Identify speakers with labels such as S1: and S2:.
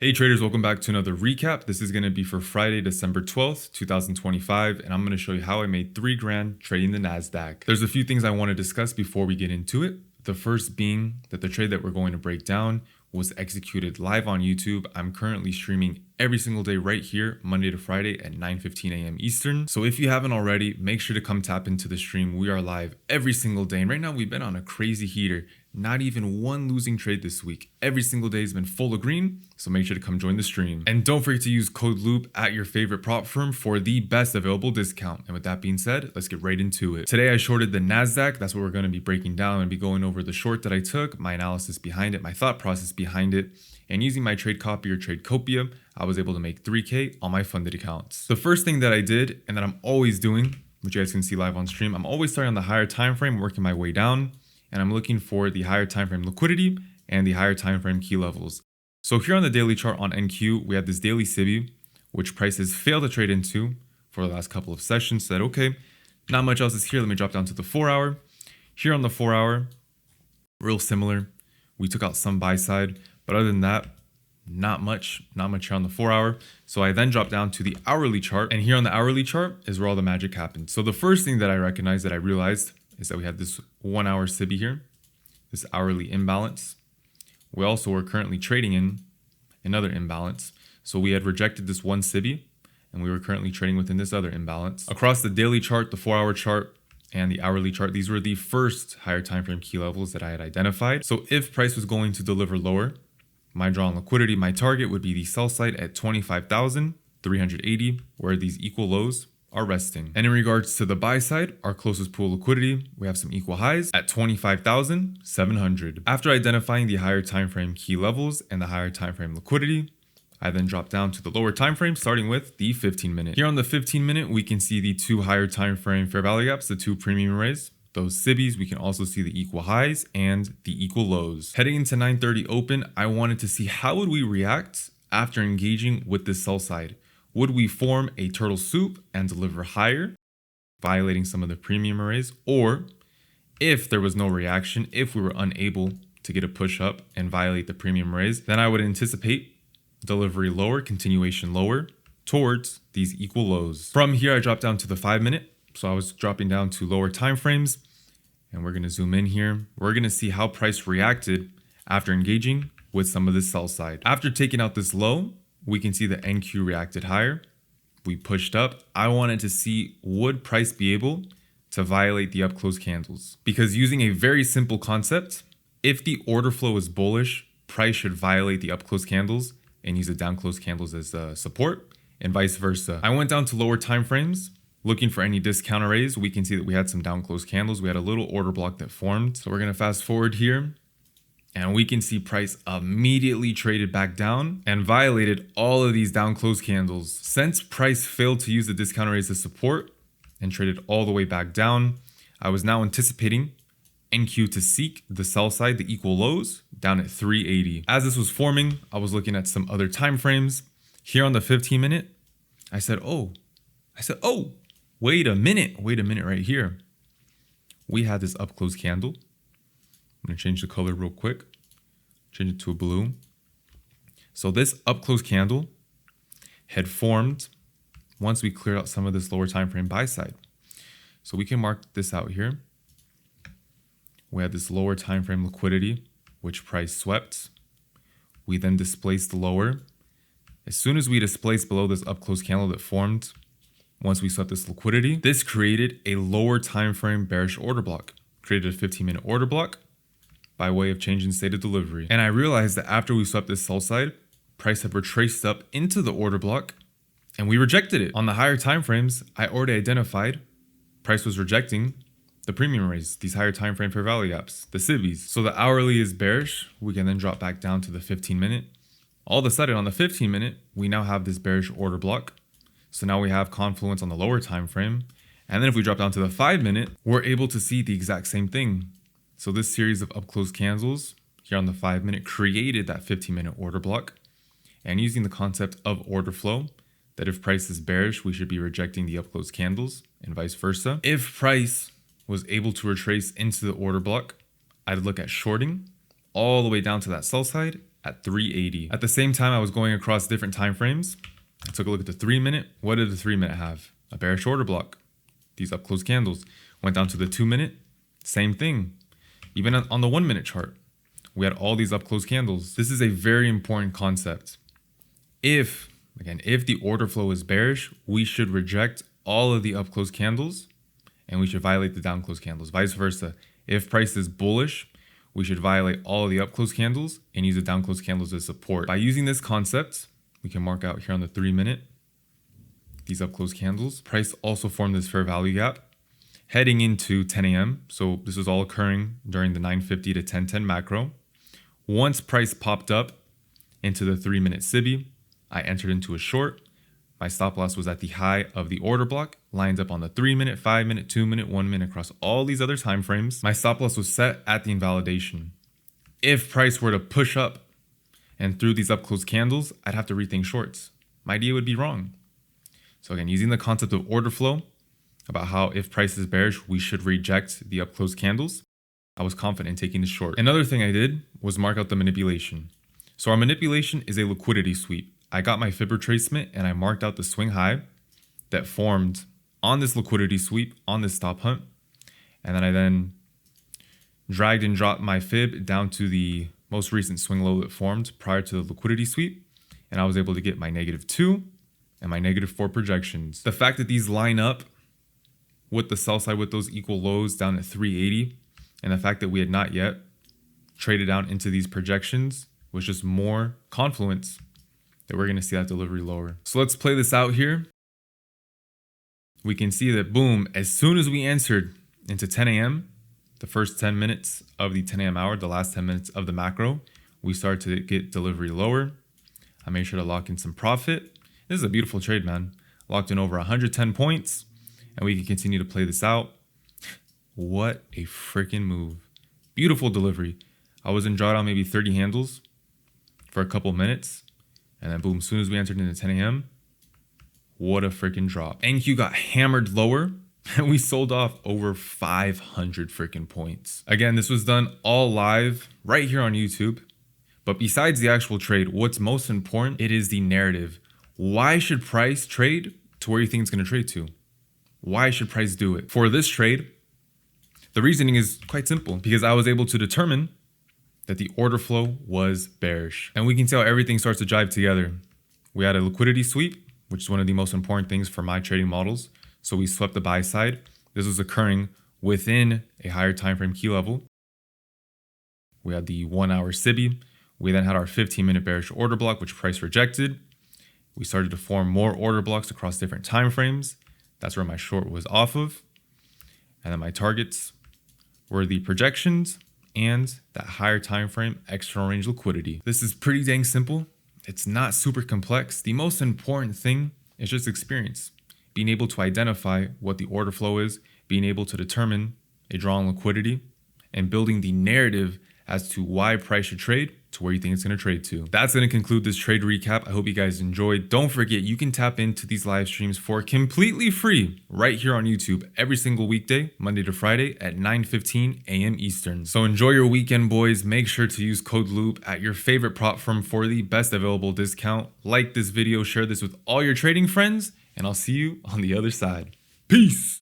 S1: Hey traders, welcome back to another recap. This is going to be for Friday, December 12th, 2025, and I'm going to show you how I made 3 grand trading the NASDAQ. There's a few things I want to discuss before we get into it. The first being that the trade that we're going to break down was executed live on YouTube. I'm currently streaming every single day right here, Monday to Friday at 9:15 a.m. Eastern. So if you haven't already, make sure to come tap into the stream. We are live every single day. And right now we've been on a crazy heater. Not even one losing trade this week. Every single day has been full of green, so make sure to come join the stream. And don't forget to use code LOOP at your favorite prop firm for the best available discount. And with that being said, let's get right into it. Today I shorted the NASDAQ. That's what we're going to be breaking down and be going over the short that I took, my analysis behind it, my thought process behind it. And using my trade copy or trade copia, I was able to make 3K on my funded accounts. The first thing that I did, and that I'm always doing, which you guys can see live on stream, I'm always starting on the higher time frame, working my way down. And I'm looking for the higher time frame liquidity and the higher time frame key levels. So here on the daily chart on NQ, we have this daily SIBI, which prices failed to trade into for the last couple of sessions. Said, okay, not much else is here. Let me drop down to the 4 hour. Here on the 4 hour, real similar. We took out some buy side, but other than that, not much here on the 4 hour. So I then dropped down to the hourly chart, and here on the hourly chart is where all the magic happened. So the first thing that I recognized, that I realized, is that we had this 1 hour SIBI here, this hourly imbalance. We also were currently trading in another imbalance. So we had rejected this one SIBI and we were currently trading within this other imbalance. Across the daily chart, the 4 hour chart, and the hourly chart, these were the first higher time frame key levels that I had identified. So if price was going to deliver lower, my draw on liquidity, my target would be the sell side at 25,380, where these equal lows are resting. And in regards to the buy side, our closest pool liquidity, we have some equal highs at 25,700. After identifying the higher time frame key levels and the higher time frame liquidity, I then drop down to the lower time frame, starting with the 15 minute. Here on the 15 minute, we can see the 2 higher time frame fair value gaps, the 2 premium arrays. Those SIBIs, we can also see the equal highs and the equal lows. Heading into 9:30 open, I wanted to see how would we react after engaging with this sell side. Would we form a turtle soup and deliver higher, violating some of the premium arrays? Or if there was no reaction, if we were unable to get a push up and violate the premium arrays, then I would anticipate delivery lower, continuation lower towards these equal lows. From here, I dropped down to the 5 minute. So I was dropping down to lower time frames, and we're going to zoom in here. We're going to see how price reacted after engaging with some of the sell side. After taking out this low, we can see the NQ reacted higher. We pushed up. I wanted to see, would price be able to violate the up close candles? Because using a very simple concept, if the order flow is bullish, price should violate the up close candles and use the down close candles as support, and vice versa. I went down to lower time frames, looking for any discount arrays. We can see that we had some down close candles. We had a little order block that formed. So we're going to fast forward here. And we can see price immediately traded back down and violated all of these down close candles. Since price failed to use the discount arrays as support and traded all the way back down, I was now anticipating NQ to seek the sell side, the equal lows, down at 380. As this was forming, I was looking at some other time frames. Here on the 15 minute, I said, oh, wait a minute right here. We had this up close candle. I'm going to change the color real quick. Change it to a blue. So this up close candle had formed once we cleared out some of this lower time frame buy side. So we can mark this out here. We had this lower time frame liquidity, which price swept. We then displaced the lower. As soon as we displaced below this up close candle that formed, once we swept this liquidity, this created a lower time frame bearish order block. Created a 15-minute order block by way of change in state of delivery. And I realized that after we swept this sell side, price had retraced up into the order block and we rejected it. On the higher time frames, I already identified price was rejecting the premium arrays, these higher time frame fair value gaps, the SIBIs. So the hourly is bearish. We can then drop back down to the 15-minute. All of a sudden on the 15-minute, we now have this bearish order block. So now we have confluence on the lower time frame. And then if we drop down to the 5-minute, we're able to see the exact same thing. So this series of up close candles here on the 5-minute created that 15-minute order block. And using the concept of order flow, that if price is bearish, we should be rejecting the up close candles and vice versa. If price was able to retrace into the order block, I'd look at shorting all the way down to that sell side at 380. At the same time, I was going across different time frames. I took a look at the 3 minute. What did the 3 minute have? A bearish order block. These up close candles. Went down to the 2 minute. Same thing. Even on the 1 minute chart, we had all these up close candles. This is a very important concept. If the order flow is bearish, we should reject all of the up close candles and we should violate the down close candles. Vice versa. If price is bullish, we should violate all of the up close candles and use the down close candles as support. By using this concept, we can mark out here on the 3 minute these up close candles. Price also formed this fair value gap heading into 10 a.m. So this was all occurring during the 9:50 to 10:10 macro. Once price popped up into the 3 minute SIBI, I entered into a short. My stop loss was at the high of the order block, lined up on the 3 minute, 5 minute, 2 minute, 1 minute, across all these other time frames. My stop loss was set at the invalidation. If price were to push up and through these up close candles, I'd have to rethink shorts. My idea would be wrong. So again, using the concept of order flow about how if price is bearish, we should reject the up close candles, I was confident in taking the short. Another thing I did was mark out the manipulation. So our manipulation is a liquidity sweep. I got my fib retracement and I marked out the swing high that formed on this liquidity sweep on this stop hunt. And then I dragged and dropped my fib down to the most recent swing low that formed prior to the liquidity sweep. And I was able to get my -2 and my -4 projections. The fact that these line up with the sell side with those equal lows down at 380, and the fact that we had not yet traded down into these projections was just more confluence that we're going to see that delivery lower. So let's play this out here. We can see that, boom, as soon as we entered into 10 a.m., the first 10 minutes of the 10 a.m. hour, the last 10 minutes of the macro, we started to get delivery lower. I made sure to lock in some profit. This is a beautiful trade, man. Locked in over 110 points, and we can continue to play this out. What a freaking move. Beautiful delivery. I was in drawdown maybe 30 handles for a couple minutes. And then boom, as soon as we entered into 10 a.m., what a freaking drop. NQ got hammered lower and we sold off over 500 freaking points. Again, this was done all live right here on YouTube. But besides the actual trade, what's most important, it is the narrative. Why should price trade to where you think it's going to trade to? Why should price do it? For this trade, the reasoning is quite simple because I was able to determine that the order flow was bearish. And we can see how everything starts to jive together. We had a liquidity sweep, which is one of the most important things for my trading models. So we swept the buy side. This was occurring within a higher time frame key level. We had the 1 hour SIBI. We then had our 15-minute bearish order block, which price rejected. We started to form more order blocks across different time frames. That's where my short was off of. And then my targets were the projections and that higher time frame external range liquidity. This is pretty dang simple. It's not super complex. The most important thing is just experience. Being able to identify what the order flow is, being able to determine a draw on liquidity, and building the narrative as to why price should trade to where you think it's going to trade to. That's going to conclude this trade recap. I hope you guys enjoyed. Don't forget, you can tap into these live streams for completely free right here on YouTube every single weekday, Monday to Friday at 9:15 a.m. Eastern. So enjoy your weekend, boys. Make sure to use code LOOP at your favorite prop firm for the best available discount. Like this video, share this with all your trading friends, and I'll see you on the other side. Peace.